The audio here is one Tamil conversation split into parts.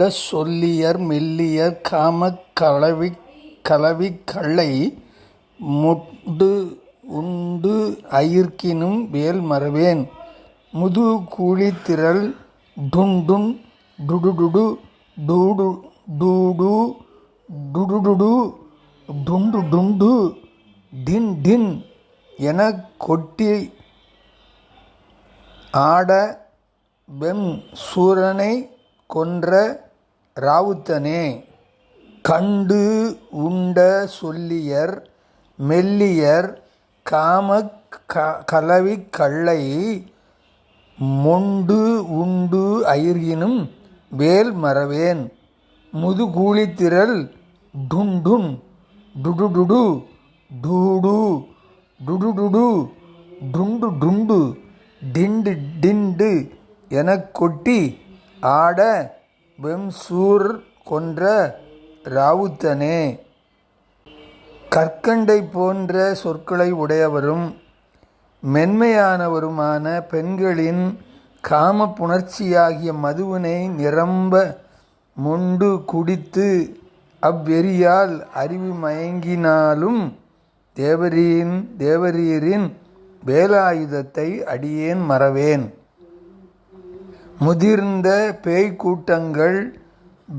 சொல்லியர் மெல்லியர் காமக் கலவிக் கள்ளை முண்டு உண்டு அயிர்க்கினும் வேல் மறவேன். முதுகூழி திரள் டுண்டுன் டுடுடுடு டூடு டூடு டுடுடுடு டுண்டு டுண்டு டின் டின் எனக் கொட்டி ஆட வெம் சூரனைக் கொன்ற இராவுத்தனே. கண்டு உண்ட சொல்லியர் மெல்லியர் காமக் கலவிக் கள்ளை மொண்டு உண்டு அயிர்கினும் வேல் மறவேன். முதுகூழி திரள் டுண்டுன் டுடுடுடு டூடு டுடுடுடு டுண்டு டுண்டு டிண்டு டிண்டு எனக் கொட்டி ஆட வெம்சூர் கொன்ற இராவுத்தனே. கற்கண்டை போன்ற சொற்களை உடையவரும் மென்மையானவருமான பெண்களின் காம புணர்ச்சியாகிய மதுவினை நிரம்ப மொண்டு குடித்து அவ்வெறியால் அறிவு மயங்கினாலும் தேவரீரின் வேலாயுதத்தை அடியேன் மறவேன். முதிர்ந்த பேய்க்கூட்டங்கள்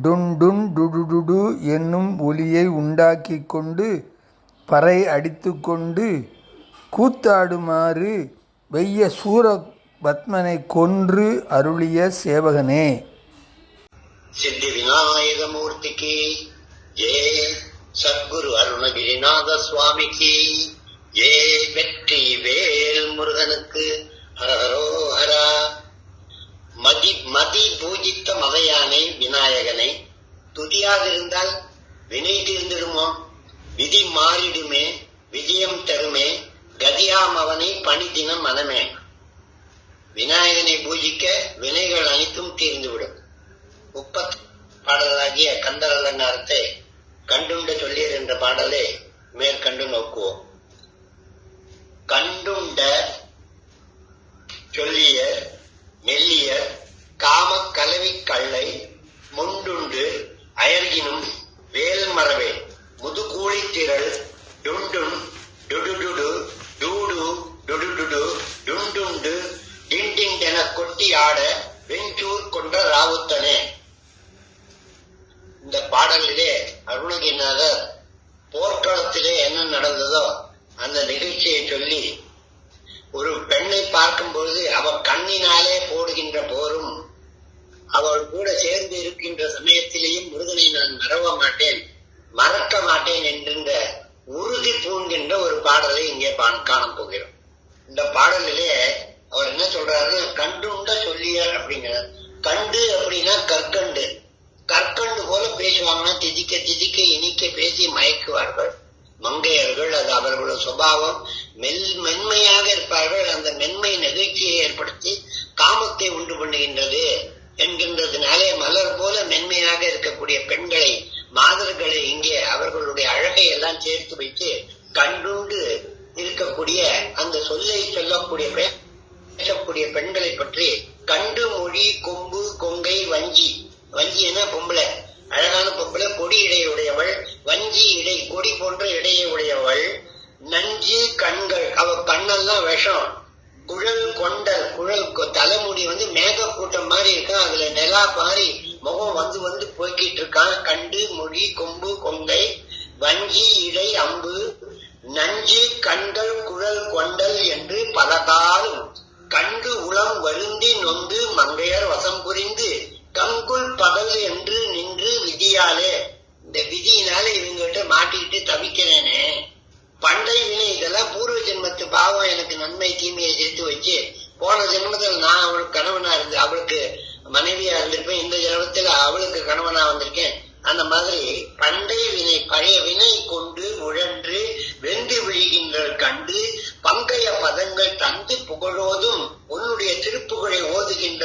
டுண்டுன் டுடுடுடு என்னும் ஒலியை உண்டாக்கி கொண்டு பறை அடித்து கொண்டு கூத்தாடுமாறு வெய்ய சூரபத்மனை கொன்று அருளிய சேவகனே. சித்தி விநாயகமூர்த்திக்கு ஏ சத்குரு அருணகிரிநாத சுவாமிக்கு ஏ வெற்றி வேல் முருகனுக்கு ஹரஹரோஹரா. மதி பூஜித்த மதையானை விநாயகனை துதியாதிருந்தால் வினை தீர்ந்திடுமோ? விதி மாறிடுமே, விஜயம் தருமே, கதியாம் அவனை பணிதினம் மனமே. விநாயகனை பூஜிக்க வினைகள் அனைத்தும் தீர்ந்துவிடும். பாடலாகிய கந்தர் அலங்காரத்தை கண்டுண்ட சொல்லியர் என்ற பாடலை மேற்கண்டு நோக்குவோம். கண்டுண்ட சொல்லியர் மெல்லியர் காமக் கலவிக் கள்ளை முண்டுண்டு அயர்கினும் வேல் மறவே. முதுகூழி திரள் டுண்டுன் டுடுடுடு டூடு டுடுடுடு டுண்டுண்டு டிண்டிண்டென கொட்டி ஆட வெஞ்சூர் கொன்ற இராவுத்தனே. இந்த பாடலிலே அருணகிரிநாதர் போர்க்களத்திலே என்ன நடந்ததோ அந்த நிகழ்ச்சியை சொல்லி, ஒரு பெண்ணை பார்க்கும் பொழுது அவள் கண்ணினாலே போடுகின்ற போரும் அவள் கூட சேர்ந்து இருக்கின்ற சமயத்திலேயும் முருகனை நான் மறக்க மாட்டேன் என்கின்ற உறுதி பூண்கின்ற ஒரு பாடலை இங்கே காணப் போகிறோம். இந்த பாடலிலே அவர் என்ன சொல்றாருன்னா, கண்டுண்ட சொல்லியார் அப்படிங்கிறார். கண்டு அப்படின்னா கற்கண்டு போல பேசுவாங்கன்னா திதிக்க திதிக்க இனிக்க பேசி மயக்குவார்கள் மங்கையர்கள். அது அவர்களோட சுபாவம். மென்மையாக இருப்பார்கள். அந்த மென்மை நிகழ்ச்சியை ஏற்படுத்தி காமத்தை உண்டு பண்ணுகின்றது என்கின்றதுனாலே மலர் போல மென்மையாக இருக்கக்கூடிய பெண்களை, மாதர்களை இங்கே அவர்களுடைய அழகை எல்லாம் சேர்த்து வைத்து கண்டுண்டு இருக்கக்கூடிய அந்த சொல்லை சொல்லக்கூடிய பேசக்கூடிய பெண்களை பற்றி கண்டு மொழி கொம்பு கொங்கை வஞ்சி. வஞ்சின்னா பொம்பளை, அழகான பொம்பளை, கொடி இடையுடையவள். வஞ்சி இடை, கொடி போன்ற இடையை உடையவள். நஞ்சு கண்கள், அவ கண்ணெல்லாம் விஷம். குழல் கொண்டல், தலைமுடி மேக கூட்டம் மாதிரி இருக்கான். அதுல நிலா பாரி முகம் வந்து போய்கிட்டு இருக்கான். கண்டு மொழி கொம்பு கொங்கை வஞ்சி இடை அம்பு நஞ்சு கண்கள் குழல் கொண்டல் என்று பல காலம் கண்டு உளம் வருந்தி நொந்து மங்கையர் வசம் புரிந்து கங்குல் பகல் என்று நின்று விதியாலே. இந்த விதியினால இவங்ககிட்ட மாட்டிக்கிட்டு தவிக்கிறேனே. பண்டை வினை இதெல்லாம் பூர்வ ஜென்மத்து பாவம். எனக்கு நன்மை தீமையை சேர்த்து வச்சு போன ஜென்மத்தில் நான் அவளுக்கு கணவனா இருந்து அவளுக்கு மனைவியா இருந்திருப்பேன். இந்த ஜென்மத்தில் அவளுக்கு கணவனா வந்திருக்கேன். அந்த மாதிரி பண்டை வினை, பழைய வினை கொண்டு உழன்று வெந்து விழுகின்ற கண்டு பங்கைய பதங்கள் தந்து புகழோதும் உன்னுடைய திருப்புகழை ஓதுகின்ற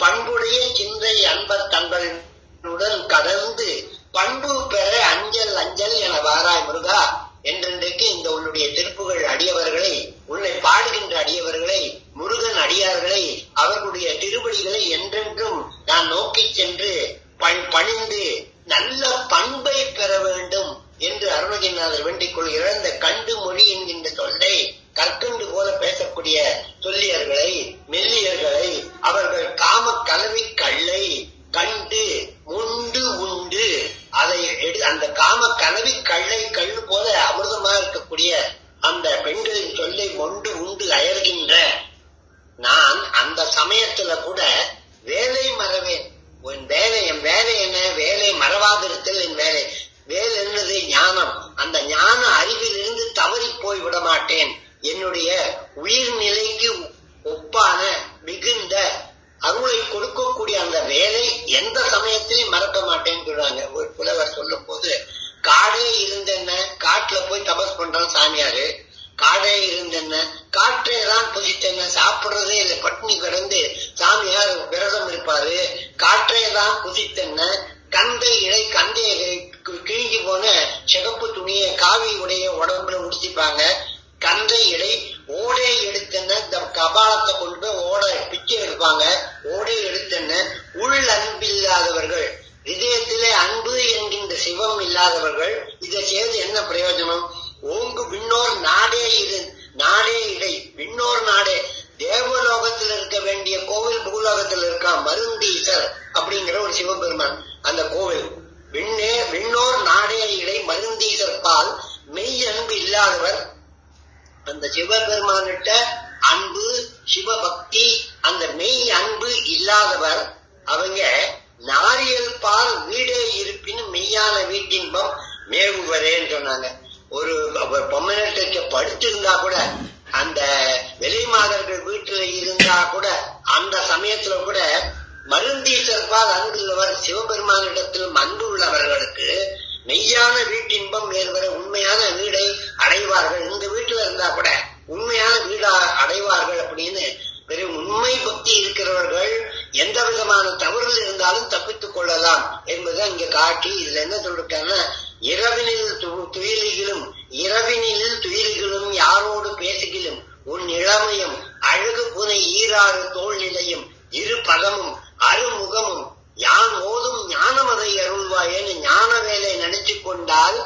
பண்புடைய சிந்தை அன்பர் தங்களுடன் கடந்து பண்பு பெற அஞ்சல் அஞ்சல் என வாராய் முருகா என்றென்றைக்கு இந்த உன்னுடைய திருப்புகழ் அடியவர்களை, உன்னை பாடுகின்ற அடியவர்களை, முருகன் அடியார்களை, அவர்களுடைய திருவடிகளை என்றென்றும் நான் நோக்கி சென்று பணி இருக்கக்கூடிய சொல்லியர்களை மெல்லியர்களை அவர்கள் காம கலவி கல்லை கண்டு முண்டு உண்டு அதை அந்த காம கலவி கல்லை கண்ணு போல அமிர்தமா இருக்கக்கூடிய அந்த பெண்களின் சொல்லை மொண்டு உண்டு அயர்கின்ற நான் அந்த சமயத்துல கூட வேலை மறவேன். என் வேலை என்ன? வேலை மறவாதிருத்தல் என் வேலை. வேலை என்னது? ஞானம். அந்த ஞான அறிவிலிருந்து தவறி போய் விட மாட்டேன். என்னுடைய உயிர்நிலைக்கு ஒப்பான மிகுந்த அருளை கொடுக்கக்கூடிய அந்த வேலை எந்த சமயத்திலையும் மறக்க மாட்டேன்னு சொல்றாங்க. ஒரு புலவர் சொல்லும் போது, காடே இருந்தென்ன, காட்டுல போய் தபஸ் பண்றான் சாமியாரு. காடே இருந்தென்ன, காற்றே தான் புதித்தென்ன, சாப்பிடுறதே இல்லை, பட்டினி கிடந்து சாமியார் விரதம் இருப்பாரு. காற்றே தான் புதித்தென்ன, கந்தை இடை கந்தையை கிழிஞ்சு போன சிகப்பு துணியை காவி உடைய உடம்புல உடுத்திப்பாங்க. கந்தை இடை ஓடை எடுத்தென்ன, இந்த கபாலத்தை கொண்டு போய் ஓட பிச்சை எடுப்பாங்க. ஓடை எடுத்தென்ன, உள் அன்பில்லாதவர்கள், இதயத்திலே அன்பு என்கின்ற சிவம் இல்லாதவர்கள் இதை செய்து என்ன பிரயோஜனம்? ஓங்கு விண்ணோர் நாடே நாடே இடை, விண்ணோர் நாடே, தேவலோகத்தில் இருக்க வேண்டிய கோவில் பூலோகத்தில் இருக்கான் மருந்தீசர் அப்படிங்கிற ஒரு சிவபெருமான். அந்த கோவில் விண்ணோர் நாடே இடை மருந்தீசர் பால் மெய் அன்பு இல்லாதவர். அந்த சிவபெருமானிட்ட அன்பு சிவபக்தி அந்த மெய் அன்பு இல்லாதவர் அவங்க நாரியல் பால் வீடே இருப்பினும் மெய்யான வீட்டின்பம் மேவுவரேன்னு சொன்னாங்க. ஒரு பொம்மனத்தை படுத்திருந்தா கூட, அந்த வெளி மாதர்கள் வீட்டுல இருந்தா கூட, அந்த சமயத்துல கூட மருந்தீசர்பால் அன்புள்ளவர் சிவபெருமானிடத்திலும் அன்பு உள்ளவர்களுக்கு மெய்யான வீட்டின்பம் மேல்வர உண்மையான வீடை அடைவார்கள். இந்த வீட்டுல இருந்தா கூட உண்மையான வீடா அடைவார்கள் அப்படின்னு பெரிய உண்மை பக்தி இருக்கிறவர்கள் எந்த விதமான தவறுகள் இருந்தாலும் தப்பித்துக் கொள்ளலாம் என்பதை இங்க காட்டி இதுல என்ன சொல்லிருக்காங்கன்னா, இரவினில் துயில்களும் யாரோடு பேசுகிலும் உன் இளமையும் அழகு புனை ஈராறு தோல் நிலையும் இரு பதமும் அருமுகமும் யான் ஓதும் ஞானமதை அருள்வாயேன்னு ஞான வேலை நினைச்சு கொண்டால்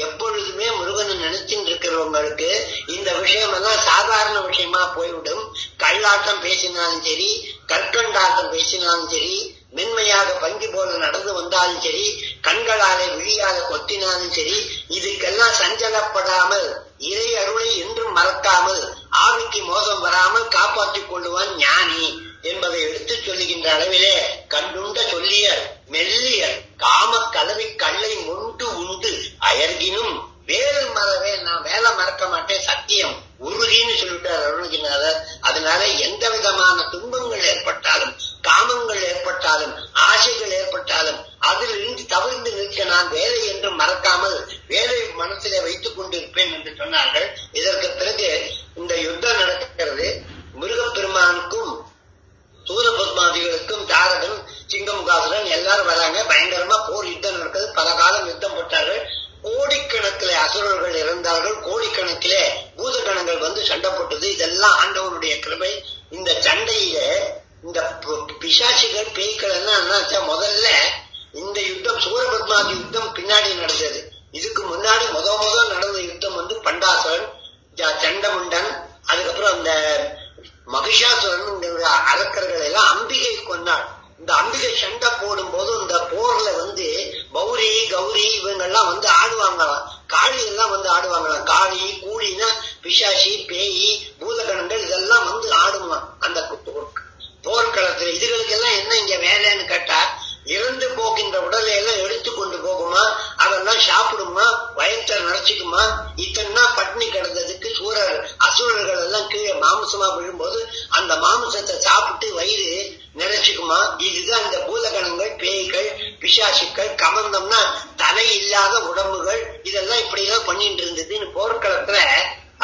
எப்பொழுதுமே முருகனை நினைச்சுட்டு இருக்கிறவங்களுக்கு இந்த விஷயம் எல்லாம் சாதாரண விஷயமா போய்விடும். கல்லாட்டம் பேசினாலும் சரி, கற்கண்டாட்டம் பேசினாலும் சரி, மென்மையாக பங்கி போல நடந்து வந்தாலும் சரி, கண்களாலே விழியால கொத்தினாலும் சரி, இதுக்கெல்லாம் சஞ்சலப்படாமல் இறை அருளை என்றும் மறக்காமல் ஆவிக்கு மோசம் வராமல் காப்பாற்றிக் கொள்ளுவான் ஞானி என்பதை எடுத்து சொல்லுகின்ற அளவிலே கண்டுண்ட சொல்லியர் மெல்லியர் காம கலவி கல்லை மொண்டு உண்டு அயர்கினும் வேல் மறவே, நான் வேலை மறக்க மாட்டேன், சத்தியம் உறுதின்னு சொல்லிட்டார் அருணகிரிநாதர். அதனால எந்த விதமான துன்பங்கள் ஏற்பட்டாலும், காமங்கள் ஏற்பட்டாலும், ஆசைகள் ஏற்பட்டாலும் அதிலிருந்து தவிர்த்து நிற்க நான் வேலை என்று மறக்காமல் வேலை மனசிலே வைத்துக் கொண்டிருப்பேன் என்று சொன்னார்கள். இதற்கு பிறகு இந்த யுத்தம் நடக்கிறது. முருகப்பெருமானுக்கும் சூரபத்மாதிகளுக்கும் தாரகன் சிங்கமுகாசுரன் எல்லாரும் வராங்க. பயங்கரமா போர் யுத்தம் நடக்குது. பல காலம் யுத்தம் போட்டார்கள். கோடிக்கணக்கிலே அசுரர்கள் இறந்தார்கள். கோடிக்கணக்கிலே பூதகணங்கள் வந்து சண்டை போட்டது. இதெல்லாம் ஆண்டவனுடைய கிருபை. இந்த சண்டையில இந்த பிசாசிகள் பேய்கள் என்ன முதல்ல இந்த யுத்தம் சூரபத்மாதி யுத்தம் பின்னாடி நடந்தது. இதுக்கு முன்னாடி முதல் நடந்த யுத்தம் வந்து பண்டாசுரன், சண்டமுண்டன், அதுக்கப்புறம் அந்த மகிஷாசுரன் அரக்கர்கள் எல்லாம் அம்பிகை கொண்டாள். இந்த அம்பிகை சண்டை போடும் போது இந்த போர்ல வந்து பௌரி கௌரி இவங்கெல்லாம் வந்து ஆடுவாங்களாம். காளி எல்லாம் வந்து ஆடுவாங்களாம். காளி கூலினா பிசாசி பேயி பூதகணங்கள் இதெல்லாம் வந்து ஆடுமா அந்த போர்க்களத்துல. இதுகளுக்கெல்லாம் என்ன இங்க வேலைன்னு கேட்டா, இறந்து போகின்ற உடலை எல்லாம் எடுத்து கொண்டு போகுமா, அதெல்லாம் சாப்பிடுமா, வயத்தை நிறைச்சிக்குமா. இத்தனை பட்டினி கிடந்ததுக்கு அசுரர்கள் எல்லாம் கீழே மாமிசமா விழும்போது அந்த மாமிசத்தை சாப்பிட்டு வயிறு நிறைச்சிக்குமா. இதுதான் இந்த பூதகணங்கள், பேய்கள், பிசாசுக்கள், கமந்தம்னா தலை இல்லாத உடம்புகள், இதெல்லாம் இப்படி எல்லாம் பண்ணிட்டு இருந்ததுன்னு போர்க்களத்துல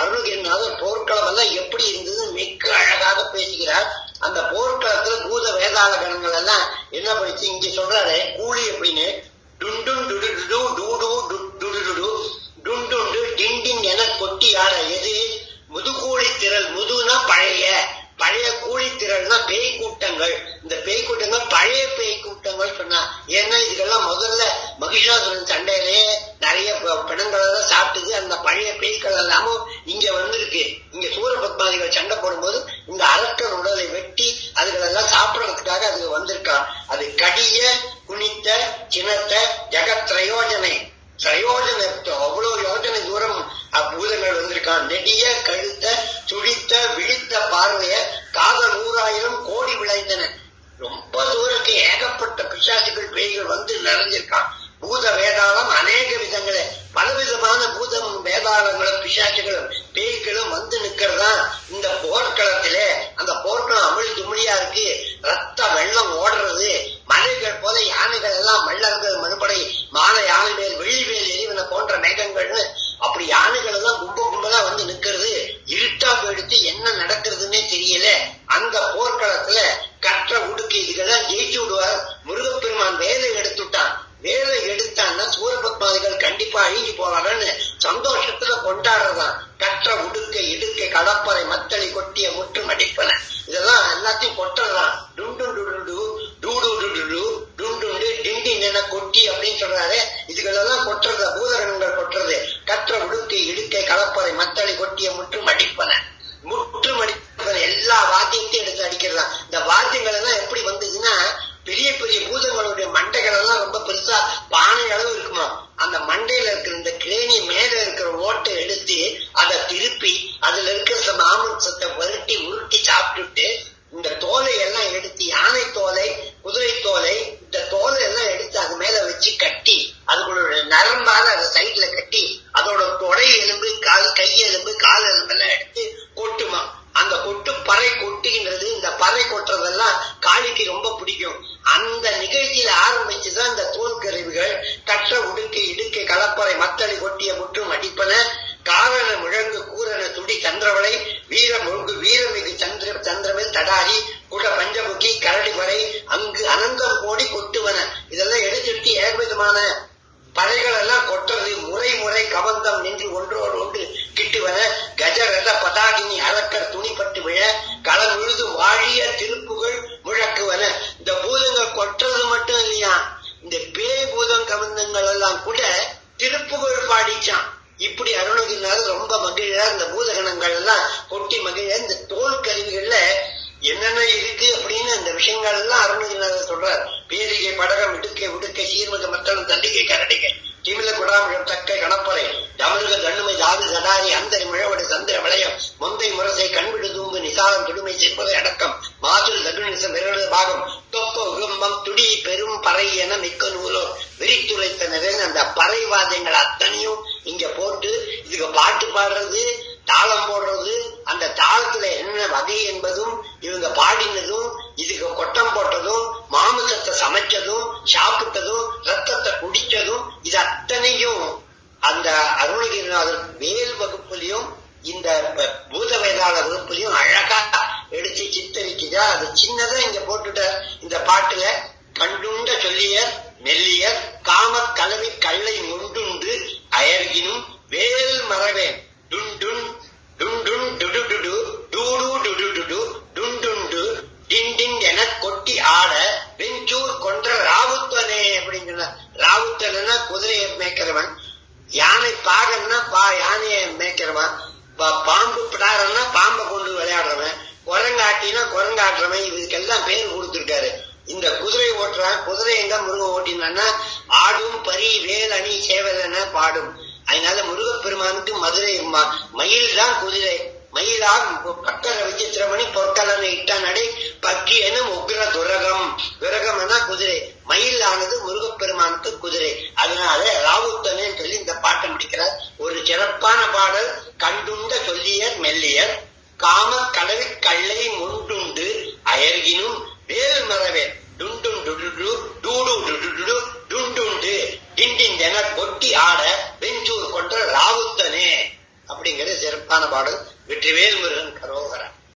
அருணகிரிநாதர் போர்க்களம் எல்லாம் எப்படி இருந்தது மிக அழகாக பேசுகிறார். அந்த போர்க்களத்துல பூத வேதாள கணங்கள் எல்லாம் என்ன படிச்சு இங்க சொல்றாரு. கூலி அப்படின்னு டுண்டும் டுண்டுண்டு டிண்டின் என கொட்டி ஆட எது முதுகூலி திரள். முதுனா பழைய கூலி திரள்னா பேய் கூட்டங்கள். இந்த பேய் கூட்டங்கள் பழைய பேய் கூட்டங்கள் சொன்னா. ஏன்னா இதுக்கெல்லாம் முதல்ல மகிஷாசுரன் சண்டையிலேயே நிறைய பிணங்கள் எல்லாம் சாப்பிட்டது. அந்த பழைய பேய்கள் எல்லாமும் இங்க வந்திருக்கு. இங்க சூரபத்மாதிகள் சண்டை போடும்போது இந்த அரக்கன் உடலை வெட்டி அதுகளெல்லாம் சாப்பிடறதுக்காக அது வந்திருக்கான். அது கடிய குனித்த சினத்த ஜெகத்ரயோஜனை அவ்வளவு யோஜனை தூரம் பூதங்கள் வந்திருக்கான். நெடிய கழுத்த துடித்த விழித்த பார்வைய காதல் 100,000 கோடி விளைந்தன. ரொம்ப தூரத்துக்கு ஏகப்பட்ட பிசாசுகள் பேய்கள் வந்து நிறைஞ்சிருக்கான். பூத வேதாளம் அநேக விதங்களே பலவிதமான பூதம் வேதாளங்களும் பிசாசுகளும் பேய்களும் வந்து நிக்கிறதா இந்த போர்க்களத்திலே. அந்த போர்க்களம் அமிழ் துமிழியா இருக்கு. ரத்த வெள்ளம் ஓடுறது. மலைகள் போல யானைகள் எல்லாம் மல்லர்கள் மறுபடை மாலை யானை மேல் வெள்ளி மேல் எரிவன போன்ற மேகங்கள்னு அப்படி யானைகள் எல்லாம் கும்பலா வந்து நிக்கிறது. இருட்டா போயிடுத்து. என்ன நடக்கிறதுன்னே தெரியல. அந்த போர்க்களத்துல கற்ற உடுக்கு இதுக்கெல்லாம் ஜெயிச்சு விடுவார். முருகப்பெருமான் வேலை எடுத்துட்டான். வேலை எடுத்தான்னா சூரபத்மாதிகள் கண்டிப்பா அழிஞ்சு போவாங்கன்னு சந்தோஷத்துல கொண்டாடுறதான். கற்ற உடுக்கை இடுக்கை கடப்பறை மத்தளி கொட்டிய முற்று மடிப்பன இதெல்லாம் எல்லாத்தையும் கொட்டுறதான். டுண்டு டுடு டூடு டுடு டுண்டு டிண்டி நென கொட்டி அப்படின்னு சொல்றாரு. இதுகளெல்லாம் கொட்டுறது பூதகணங்கள் கொட்டுறது. கற்ற உடுக்கை இடுக்கை கடப்பறை மத்தளி கொட்டிய முற்று மடிப்பன. முற்று மடிப்பன எல்லா வாத்தியத்தையும் எடுத்து அடிக்கிறதா. இந்த வாத்தியங்கள் எல்லாம் எப்படி வந்ததுன்னா பெரிய பெரிய பூதங்களுடைய மண்டைகள் எல்லாம் ரொம்ப பெருசா பானை அளவு இருக்குமா. அந்த மண்டையில இருக்கிற இந்த கிரேணி மேல இருக்கிற ஓட்டை எடுத்து அதை திருப்பி அதுல இருக்கிற மாமிசத்தை வருட்டி உருட்டி சாப்பிட்டுட்டு இந்த தோலை எல்லாம் எடுத்து யானை தோலை குதிரை தோலை இந்த தோலை எல்லாம் எடுத்து அது மேல வச்சு கட்டி அதுக்குள்ள நரம்பால அதை சைட்ல கட்டி அதோட தொடை எலும்பு கை எலும்பு கால் எலும்பு எல்லாம் எடுத்து கொட்டுமா. அந்த கொட்டு பறை கொட்டுகின்றது. இந்த பறை கொட்டுறதெல்லாம் காளிக்கு ரொம்ப பிடிக்கும். அந்த நிகழ்ச்சியில ஆரம்பிச்சுதான் இந்த தோல் கருவிகள் கற்ற உடுக்கை இடுக்கை கலப்பறை மத்தளி கொட்டிய முற்றும் அடிப்பன காரண முழங்கு கூரன துடி சந்திரவளை வீர முழுங்கு வீரமிகு சந்திரமில் தடாரி குட பஞ்சமுகி கரடி வரை அங்கு அனந்தம் கோடி கொட்டுவன. இதெல்லாம் எடுத்துட்டு ஏகவிதமான பறைகள் எல்லாம் கொட்டுறது. முறை கபந்தம் நின்று ஒன்றோடு ஒன்று கிட்டுவன. கஜரத பதாகினி அரக்கர் துணிப்பட்டு விழ களம் முழுது வாழிய திருப்புகள் முழக்குவன. இந்த பூதங்கள் கொட்டுறது மட்டும் இல்லையா, இந்த பேய் பூதம் கபந்தங்கள் எல்லாம் கூட திருப்புகள் பாடிச்சான். இப்படி அருணகிரிநாதர் ரொம்ப மகிழ இந்த பூதகணங்கள் எல்லாம் கொட்டி மகிழ. இந்த தோல் கருவிகள்ல என்னென்ன இருக்கு அப்படின்னு இந்த விஷயங்கள் எல்லாம் அருணகிரிநாதர் சொல்றார். பேரிகை படகம் இடுக்கை உடுக்கை சீர்மத மத்தளம் தண்டிகை கரடிகை திமில குடாமிழம் தக்கை கணப்பறை தமிழக தண்ணுமை தாது சடாரி அந்தரி மிழவடு சந்திர வளையம் முந்தை முரசை கண்விடு தூம்பு நிசாலம் துடுமை செல்வதை அடக்கம் மாதுள் தகுநிசம் விரடு பாகம் தொப்ப உகம்பம் துடி பெரும் பறை என மிக்க நூலோ விரித்துரைத்தனரே. அந்த பறை வாத்தியங்கள் அத்தனையும் இங்க போட்டு இதுக்கு பாட்டு பாடுறது தாளம் போடுறது அந்த தாளத்துல என்ன வகை என்பதும் இவங்க பாடினதும் இதுக்கு கொட்டம் போட்டதும் மாமிசத்தை சமைச்சதும் சாப்பிட்டதும் ரத்தத்தை குடிச்சதும் இது அத்தனையும் அந்த அருணகிரிநாதர் வேல் வகுப்புலையும் இந்த பூத வேதாள வகுப்புலையும் அழகா எடுத்து சித்தரிக்குதா. அது சின்னதா இங்க போட்டுட்ட இந்த பாட்டுல கண்டுண்ட சொல்லியர் மெல்லியர் காம கலவி கல்லை முண்டுண்டு அயர்கினும் வேல் மறவேன் டுண்டுன் டுண்டுன் டுடுடுடு டூடு டுடுடுடு டுண்டுண்டு டிண்டின் என கொட்டி ஆட வெஞ்சூர் கொன்ற ராவுத்தனே அப்படின்னு சொன்ன. ராவுத்தனா குதிரையை மேய்க்கிறவன், யானை பாகன்னா யானையை மேய்க்கிறவன், பாம்பு பிடாரன்னா பாம்பை கொண்டு விளையாடுறவன், குரங்காட்டினா குரங்காட்டுறவன். இதுக்கெல்லாம் பேர் கொடுத்திருக்காரு. இந்த குதிரை ஓட்டுறான். குதிரை எங்க முருகன் ஓட்டினான்னா ஆடும் பரி வேல் அணி சேவலன பாடும். அதனால முருகப்பெருமானுக்கு மதுரை மயில் தான் குதிரை. மயிலா பக்கர விசித்திரமணி பொற்கலனை இட்ட நடை பக்கி எனும் உக்ர துரகம். துரகம் என குதிரை. மயில் ஆனது முருகப்பெருமானுக்கு குதிரை. அதனால ராவுத்தனே சொல்லி இந்த பாட்டை முடிக்கிறார். ஒரு சிறப்பான பாடல். கண்டுண்ட சொல்லியர் மெல்லியர் காம கலவி கல்லை முண்டுண்டு அயர்கினும் வேல் மறவேன் டுண்டும் டுடு டூடு டுடு டுண்டுண்டு டிண்டின் என கொட்டி ஆட வெஞ்சூர் கொன்ற ராவுத்தனே அப்படிங்கிற சிறப்பான பாடல். வெற்றிவேல் முருகன்.